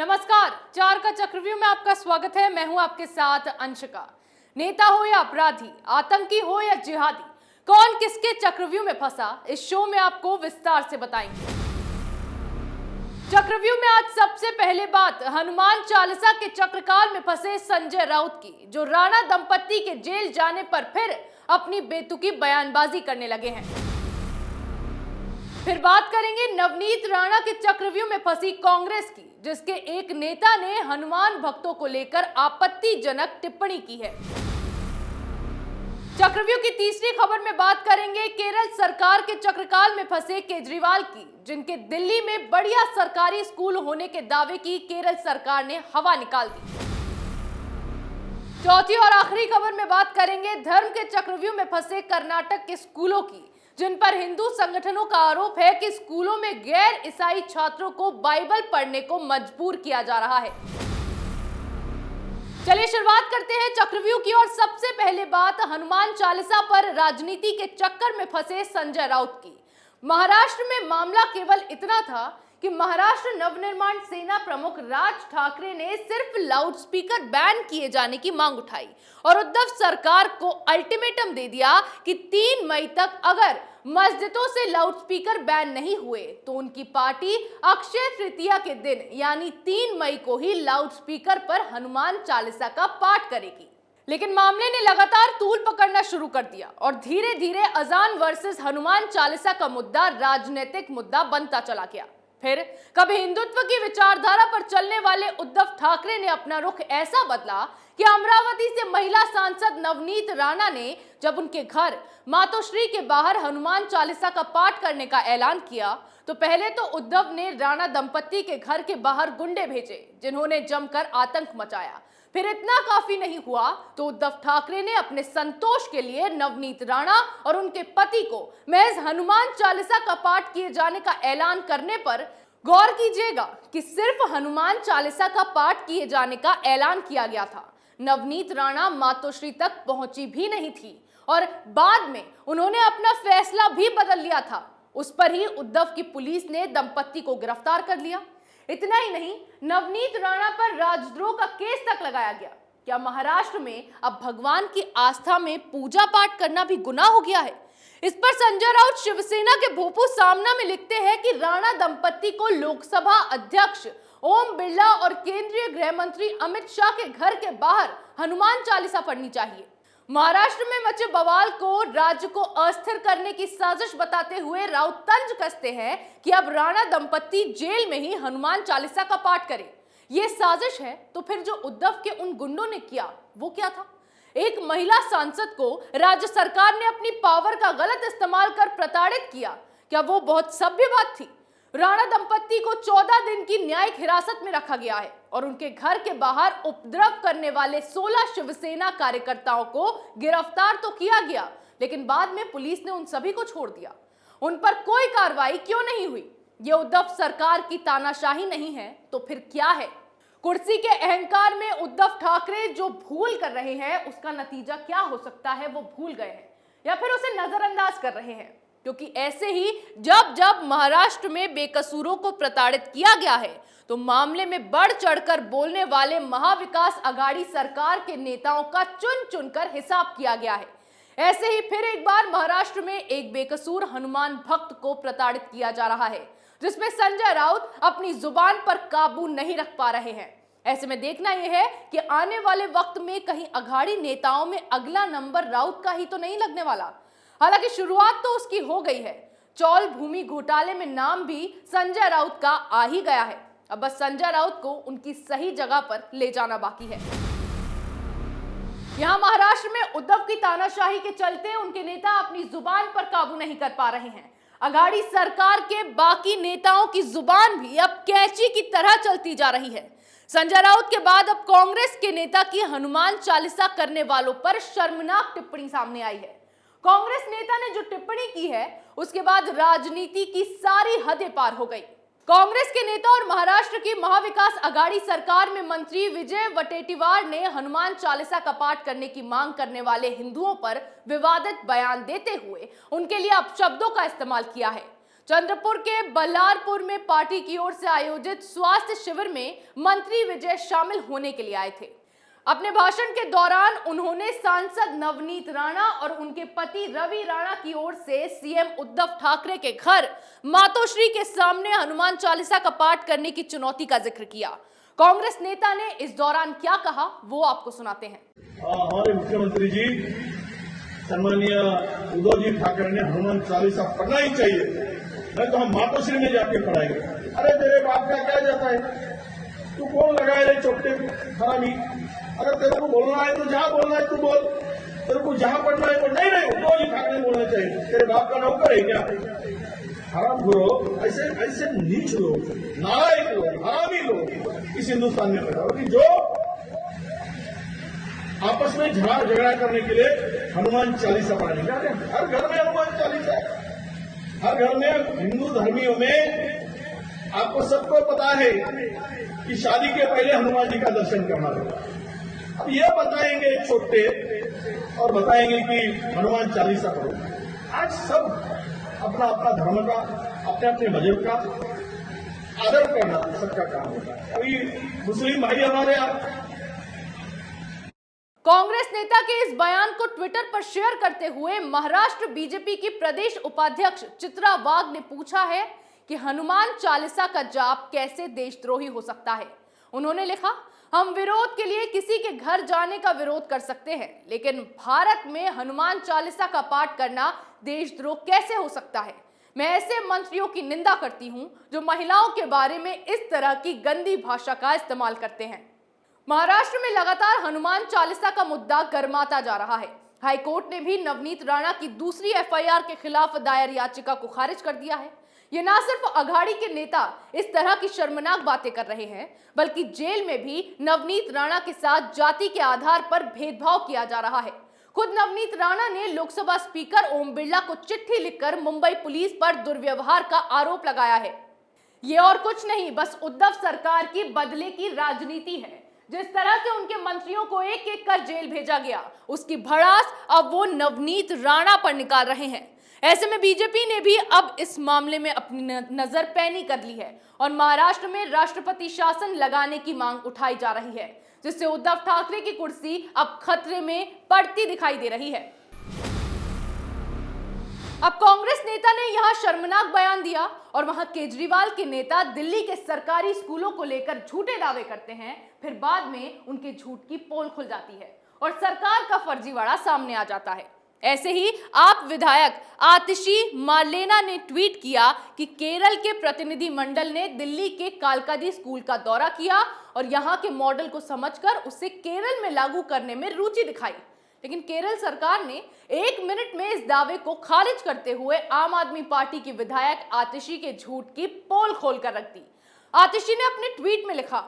नमस्कार, चार का चक्रव्यूह में आपका स्वागत है। मैं हूं आपके साथ अंशिका। नेता हो या अपराधी, आतंकी हो या जिहादी, कौन किसके चक्रव्यूह में फंसा, इस शो में आपको विस्तार से बताएंगे। चक्रव्यूह में आज सबसे पहले बात हनुमान चालीसा के चक्रकाल में फंसे संजय राउत की, जो राणा दंपत्ति के जेल जाने पर फिर अपनी बेतुकी बयानबाजी करने लगे हैं। फिर बात करेंगे नवनीत राणा के चक्रव्यूह में फंसी कांग्रेस की, जिसके एक नेता ने हनुमान भक्तों को लेकर आपत्तिजनक टिप्पणी की है। चक्रव्यूह की तीसरी खबर में बात करेंगे केरल सरकार के चक्रकाल में फंसे केजरीवाल की, जिनके दिल्ली में बढ़िया सरकारी स्कूल होने के दावे की केरल सरकार ने हवा निकाल दी। चौथी और आखिरी खबर में बात करेंगे धर्म के चक्रव्यूह में फंसे कर्नाटक के स्कूलों की, जिन पर हिंदू संगठनों का आरोप है कि स्कूलों में गैर ईसाई छात्रों को बाइबल पढ़ने को मजबूर किया जा रहा है। चलिए शुरुआत करते हैं चक्रव्यूह की और सबसे पहले बात हनुमान चालीसा पर राजनीति के चक्कर में फंसे संजय राउत की। महाराष्ट्र में मामला केवल इतना था कि महाराष्ट्र नवनिर्माण सेना प्रमुख राज ठाकरे ने सिर्फ लाउडस्पीकर बैन किए जाने की मांग उठाई और उद्धव सरकार को अल्टीमेटम दे दिया कि 3 मई तक अगर मस्जिदों से लाउडस्पीकर बैन नहीं हुए तो उनकी पार्टी अक्षय तृतीया के दिन यानी 3 मई को ही लाउडस्पीकर पर हनुमान चालीसा का पाठ करेगी। लेकिन मामले ने लगातार तूल पकड़ना शुरू कर दिया और धीरे धीरे अजान वर्सेस हनुमान चालीसा का मुद्दा राजनीतिक मुद्दा बनता चला गया। फिर कभी हिंदुत्व की विचारधारा पर चलने वाले उद्धव ठाकरे ने अपना रुख ऐसा बदला कि अमरावती से महिला सांसद नवनीत राणा ने जब उनके घर मातोश्री के बाहर हनुमान चालीसा का पाठ करने का ऐलान किया तो पहले तो उद्धव ने राणा दंपत्ति के घर के बाहर गुंडे भेजे, जिन्होंने जमकर आतंक मचाया। फिर इतना काफी नहीं हुआ तो उद्धव ठाकरे ने अपने संतोष के लिए नवनीत राणा और उनके पति को महज हनुमान चालीसा का पाठ किए जाने का ऐलान करने पर गौर कीजिएगा कि सिर्फ हनुमान चालीसा का पाठ किए जाने का ऐलान किया गया था। नवनीत राणा मातोश्री तक पहुंची भी नहीं थी और बाद में उन्होंने अपना फैसला भी बदल लिया था। उस पर ही उद्धव की पुलिस ने दंपत्ति को गिरफ्तार कर लिया। इतना ही नहीं, नवनीत राणा पर राजद्रोह का केस तक लगाया गया। क्या महाराष्ट्र में अब भगवान की आस्था में पूजा पाठ करना भी गुनाह हो गया है? इस पर संजय राउत शिवसेना के भोपू सामना में लिखते हैं कि राणा दंपत्ति को लोकसभा अध्यक्ष ओम बिरला और केंद्रीय गृह मंत्री अमित शाह के घर के बाहर हनुमान चालीसा पढ़नी चाहिए। महाराष्ट्र में मचे बवाल को राज्य को अस्थिर करने की साजिश बताते हुए राउत तंज कसते हैं कि अब राणा दंपत्ति जेल में ही हनुमान चालीसा का पाठ करें। यह साजिश है तो फिर जो उद्धव के उन गुंडों ने किया वो क्या था? एक महिला सांसद को राज्य सरकार ने अपनी पावर का गलत इस्तेमाल कर प्रताड़ित किया, क्या वो बहुत सभ्य बात थी? राणा दंपत्ति को 14 दिन की न्यायिक हिरासत में रखा गया है और उनके घर के बाहर उपद्रव करने वाले 16 शिवसेना कार्यकर्ताओं को गिरफ्तार तो किया गया, लेकिन बाद में पुलिस ने उन सभी को छोड़ दिया। उन पर कोई कार्रवाई क्यों नहीं हुई? ये उद्धव सरकार की तानाशाही नहीं है तो फिर क्या है? कुर्सी के अहंकार में उद्धव ठाकरे जो भूल कर रहे हैं उसका नतीजा क्या हो सकता है वो भूल गए हैं या फिर उसे नजरअंदाज कर रहे हैं, क्योंकि ऐसे ही जब जब महाराष्ट्र में बेकसूरों को प्रताड़ित किया गया है तो मामले में बढ़ चढ़कर बोलने वाले महाविकास अघाड़ी सरकार के नेताओं का चुन चुनकर हिसाब किया गया है। ऐसे ही फिर एक बार महाराष्ट्र में एक बेकसूर हनुमान भक्त को प्रताड़ित किया जा रहा है, जिसमें संजय राउत अपनी जुबान पर काबू नहीं रख पा रहे हैं। ऐसे में देखना यह है कि आने वाले वक्त में कहीं अघाड़ी नेताओं में अगला नंबर राउत का ही तो नहीं लगने वाला। हालांकि शुरुआत तो उसकी हो गई है। चौल भूमि घोटाले में नाम भी संजय राउत का आ ही गया है। अब बस संजय राउत को उनकी सही जगह पर ले जाना बाकी है। यहां महाराष्ट्र में उद्धव की तानाशाही के चलते उनके नेता अपनी जुबान पर काबू नहीं कर पा रहे हैं। अघाड़ी सरकार के बाकी नेताओं की जुबान भी अब कैंची की तरह चलती जा रही है। संजय राउत के बाद अब कांग्रेस के नेता की हनुमान चालीसा करने वालों पर शर्मनाक टिप्पणी सामने आई है। कांग्रेस नेता ने जो टिप्पणी की है उसके बाद राजनीति की सारी हदें पार हो गई। कांग्रेस के नेता और महाराष्ट्र की महाविकास अघाड़ी सरकार में मंत्री विजय वटेटीवार ने हनुमान चालीसा का पाठ करने की मांग करने वाले हिंदुओं पर विवादित बयान देते हुए उनके लिए अपशब्दों का इस्तेमाल किया है। चंद्रपुर के बल्लारपुर में पार्टी की ओर से आयोजित स्वास्थ्य शिविर में मंत्री विजय शामिल होने के लिए आए थे। अपने भाषण के दौरान उन्होंने सांसद नवनीत राणा और उनके पति रवि राणा की ओर से सीएम उद्धव ठाकरे के घर मातोश्री के सामने हनुमान चालीसा का पाठ करने की चुनौती का जिक्र किया। कांग्रेस नेता ने इस दौरान क्या कहा वो आपको सुनाते हैं। हमारे मुख्यमंत्री जी सम्मानीय उद्धव जी ठाकरे ने हनुमान चालीसा पढ़ना ही चाहिए, नहीं तो हम मातोश्री में जाके पढ़ाएंगे। अरे तेरे बाप का क्या जाता है, तू कौन लगाए रे चोपटे हरामी। अगर तेरे को बोलना है तो जहां बोलना है तू बोल, तेरे को जहां पढ़ना है तो नहीं उद्धव जी ठाकरे बोलना चाहिए। तेरे बाप का नौकर है क्या? हराम गुरो, ऐसे नीच लोग, नालायक लोग, हरामी लोग इस हिंदुस्तान में पैदा हो कि जो आपस में झगड़ा करने के लिए हनुमान चालीसा पढ़ने जा रहे हैं। हर घर में हनुमान चालीसा है, हर घर में। हिंदू धर्मियों में आपको सबको पता है कि शादी के पहले हनुमान जी का दर्शन करना होगा। अब ये बताएंगे छोटे और बताएंगे कि हनुमान चालीसा पढ़ो। आज सब अपना अपना धर्म का, अपने अपने मजहब का आदर करना सबका काम होता है। अभी मुस्लिम भाई हमारे कांग्रेस नेता के इस बयान को ट्विटर पर शेयर करते हुए महाराष्ट्र बीजेपी की प्रदेश उपाध्यक्ष चित्रा वाघ ने पूछा है कि हनुमान चालीसा का जाप कैसे देशद्रोही हो सकता है। उन्होंने लिखा, हम विरोध के लिए किसी के घर जाने का विरोध कर सकते हैं, लेकिन भारत में हनुमान चालीसा का पाठ करना देशद्रोह कैसे हो सकता है। मैं ऐसे मंत्रियों की निंदा करती हूं जो महिलाओं के बारे में इस तरह की गंदी भाषा का इस्तेमाल करते हैं। महाराष्ट्र में लगातार हनुमान चालीसा का मुद्दा गर्माता जा रहा है। हाईकोर्ट ने भी नवनीत राणा की दूसरी एफआईआर के खिलाफ दायर याचिका को खारिज कर दिया है। ये ना सिर्फ अघाड़ी के नेता इस तरह की शर्मनाक बातें कर रहे हैं, बल्कि जेल में भी नवनीत राणा के साथ जाति के आधार पर भेदभाव किया जा रहा है। खुद नवनीत राणा ने लोकसभा स्पीकर ओम बिरला को चिट्ठी लिखकर मुंबई पुलिस पर दुर्व्यवहार का आरोप लगाया है। ये और कुछ नहीं, बस उद्धव सरकार की बदले की राजनीति है। जिस तरह से उनके मंत्रियों को एक एक कर जेल भेजा गया, उसकी भड़ास अब वो नवनीत राणा पर निकाल रहे हैं। ऐसे में बीजेपी ने भी अब इस मामले में अपनी नजर पैनी कर ली है और महाराष्ट्र में राष्ट्रपति शासन लगाने की मांग उठाई जा रही है, जिससे उद्धव ठाकरे की कुर्सी अब खतरे में पड़ती दिखाई दे रही है। अब कांग्रेस नेता ने यहां शर्मनाक बयान दिया और वहां केजरीवाल के नेता दिल्ली के सरकारी स्कूलों को लेकर झूठे दावे करते हैं, फिर बाद में उनके झूठ की पोल खुल जाती है और सरकार का फर्जीवाड़ा सामने आ जाता है। ऐसे ही आप विधायक आतिशी मार्लेना ने ट्वीट किया कि केरल के प्रतिनिधि मंडल ने दिल्ली के कालकाजी स्कूल का दौरा किया और यहां के मॉडल को समझकर उसे केरल में लागू करने में रुचि दिखाई, लेकिन केरल सरकार ने 1 मिनट में इस दावे को खारिज करते हुए आम आदमी पार्टी की विधायक आतिशी के झूठ की पोल खोलकर रख दी। आतिशी ने अपने ट्वीट में लिखा,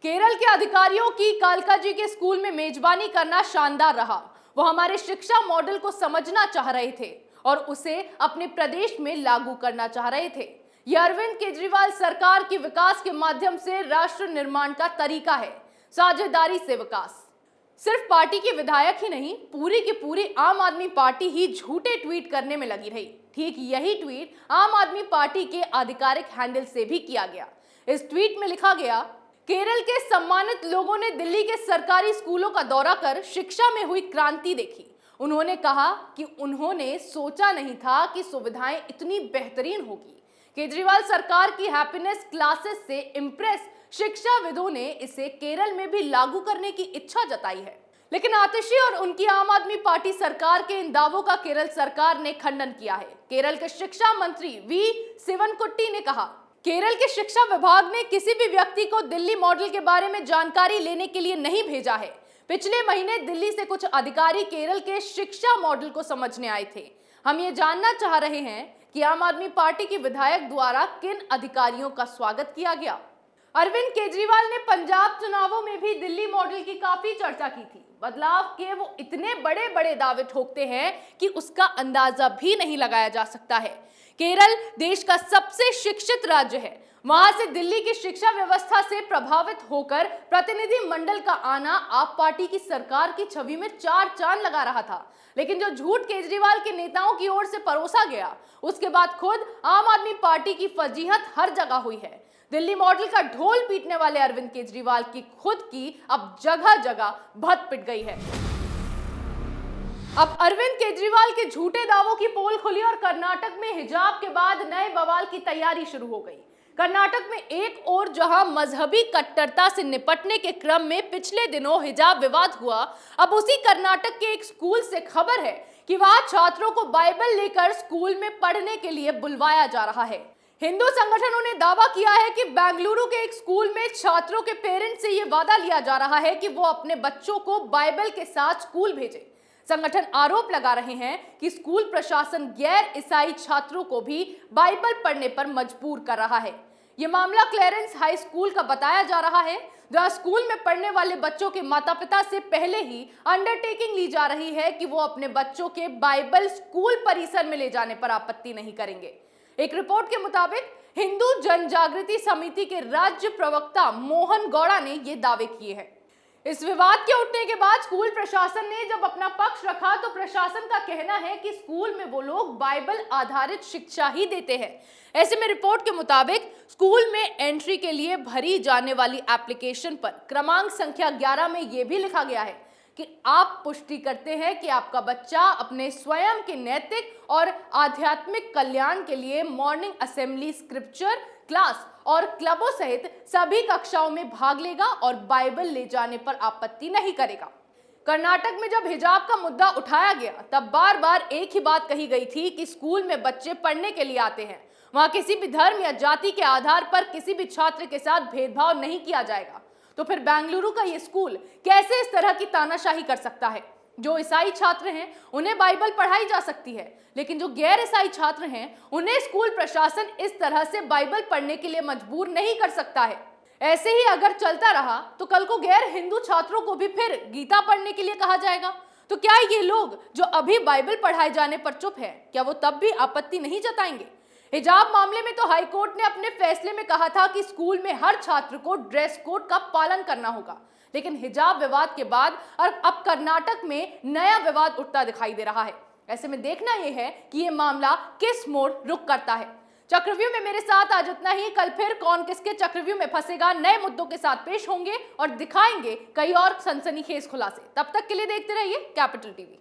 केरल के अधिकारियों की कालकाजी के स्कूल में मेजबानी करना शानदार रहा। वो हमारे शिक्षा मॉडल को समझना चाह रहे थे और उसे अपने प्रदेश में लागू करना चाह रहे थे। यह अरविंद केजरीवाल सरकार की विकास के माध्यम से राष्ट्र निर्माण का तरीका है, साझेदारी से विकास। सिर्फ पार्टी के विधायक ही नहीं, पूरी की पूरी आम आदमी पार्टी ही झूठे ट्वीट करने में लगी रही। ठीक यही ट्वीट आम आदमी पार्टी के आधिकारिक हैंडल से भी किया गया। इस ट्वीट में लिखा गया, केरल के सम्मानित लोगों ने दिल्ली के सरकारी स्कूलों का दौरा कर शिक्षा में हुई क्रांति देखी। उन्होंने कहा कि उन्होंने सोचा नहीं था कि सुविधाएं इतनी बेहतरीन होगी। केजरीवाल सरकार की हैप्पीनेस क्लासेस से इम्प्रेस शिक्षाविदों ने इसे केरल में भी लागू करने की इच्छा जताई है, लेकिन आतिशी और उनकी आम आदमी पार्टी सरकार के इन दावों का केरल सरकार ने खंडन किया है। केरल के शिक्षा मंत्री वी शिवनकुट्टी ने कहा, केरल के शिक्षा विभाग ने किसी भी व्यक्ति को दिल्ली मॉडल के बारे में जानकारी लेने के लिए नहीं भेजा है। पिछले महीने दिल्ली से कुछ अधिकारी केरल के शिक्षा मॉडल को समझने आए थे। हम ये जानना चाह रहे हैं कि आम आदमी पार्टी की विधायक द्वारा किन अधिकारियों का स्वागत किया गया। अरविंद केजरीवाल ने पंजाब चुनावों में भी दिल्ली मॉडल की काफी चर्चा की थी। बदलाव के वो इतने बड़े बड़े दावे ठोकते हैं कि उसका अंदाजा भी नहीं लगाया जा सकता है। केरल देश का सबसे शिक्षित राज्य है। वहां से दिल्ली की शिक्षा व्यवस्था से प्रभावित होकर प्रतिनिधि मंडल का आना आप पार्टी की सरकार की छवि में चार चांद लगा रहा था। लेकिन जो झूठ केजरीवाल के नेताओं की ओर से परोसा गया, उसके बाद खुद आम आदमी पार्टी की फजीहत हर जगह हुई है। दिल्ली मॉडल का ढोल पीटने वाले अरविंद केजरीवाल की खुद की अब जगह जगह भत पिट गई है। अब अरविंद केजरीवाल के झूठे दावों की पोल खुली और कर्नाटक में हिजाब के बाद नए बवाल की तैयारी शुरू हो गई। कर्नाटक में एक और जहां मजहबी कट्टरता से निपटने के क्रम में पिछले दिनों हिजाब विवाद हुआ, अब उसी कर्नाटक के एक स्कूल से खबर है कि वहां छात्रों को बाइबल लेकर स्कूल में पढ़ने के लिए बुलवाया जा रहा है। हिंदू संगठनों ने दावा किया है कि बेंगलुरु के एक स्कूल में छात्रों के पेरेंट्स से यह वादा लिया जा रहा है कि वो अपने बच्चों को बाइबल के साथ स्कूल भेजें। संगठन आरोप लगा रहे हैं कि स्कूल प्रशासन गैर ईसाई छात्रों को भी बाइबल पढ़ने पर मजबूर कर रहा है। यह मामला क्लेरेंस हाई स्कूल का बताया जा रहा है, जहां स्कूल में पढ़ने वाले बच्चों के माता पिता से पहले ही अंडरटेकिंग ली जा रही है कि वो अपने बच्चों के बाइबल स्कूल परिसर में ले जाने पर आपत्ति नहीं करेंगे। एक रिपोर्ट के मुताबिक हिंदू जन जागृति समिति के राज्य प्रवक्ता मोहन गौड़ा ने ये दावे किए हैं। इस विवाद के उठने के बाद स्कूल प्रशासन ने जब अपना पक्ष रखा तो प्रशासन का कहना है कि स्कूल में वो लोग बाइबल आधारित शिक्षा ही देते हैं। ऐसे में रिपोर्ट के मुताबिक स्कूल में एंट्री के लिए भरी जाने वाली एप्लीकेशन पर क्रमांक संख्या 11 में यह भी लिखा गया है कि आप पुष्टि करते हैं कि आपका बच्चा अपने स्वयं के नैतिक और आध्यात्मिक कल्याण के लिए मॉर्निंग असेंबली, स्क्रिप्चर क्लास और क्लबों सहित सभी कक्षाओं में भाग लेगा और बाइबल ले जाने पर आपत्ति नहीं करेगा। कर्नाटक में जब हिजाब का मुद्दा उठाया गया तब बार बार एक ही बात कही गई थी कि स्कूल में बच्चे पढ़ने के लिए आते हैं, वहां किसी भी धर्म या जाति के आधार पर किसी भी छात्र के साथ भेदभाव नहीं किया जाएगा। तो फिर बेंगलुरु का ये स्कूल कैसे इस तरह की तानाशाही कर सकता है? जो ईसाई छात्र हैं उन्हें बाइबल पढ़ाई जा सकती है, लेकिन जो गैर ईसाई छात्र हैं उन्हें स्कूल प्रशासन इस तरह से बाइबल पढ़ने के लिए मजबूर नहीं कर सकता है। ऐसे ही अगर चलता रहा तो कल को गैर हिंदू छात्रों को भी फिर गीता पढ़ने के लिए कहा जाएगा। तो क्या ये लोग जो अभी बाइबल पढ़ाए जाने पर चुप है, क्या वो तब भी आपत्ति नहीं जताएंगे? हिजाब मामले में तो हाईकोर्ट ने अपने फैसले में कहा था कि स्कूल में हर छात्र को ड्रेस कोड का पालन करना होगा, लेकिन हिजाब विवाद के बाद अब कर्नाटक में नया विवाद उठता दिखाई दे रहा है। ऐसे में देखना यह है कि यह मामला किस मोड़ रुख करता है। चक्रव्यूह में मेरे साथ आज इतना ही। कल फिर कौन किसके चक्रव्यूह में फंसेगा नए मुद्दों के साथ पेश होंगे और दिखाएंगे कई और सनसनीखेज खुलासे। तब तक के लिए देखते रहिए कैपिटल टीवी।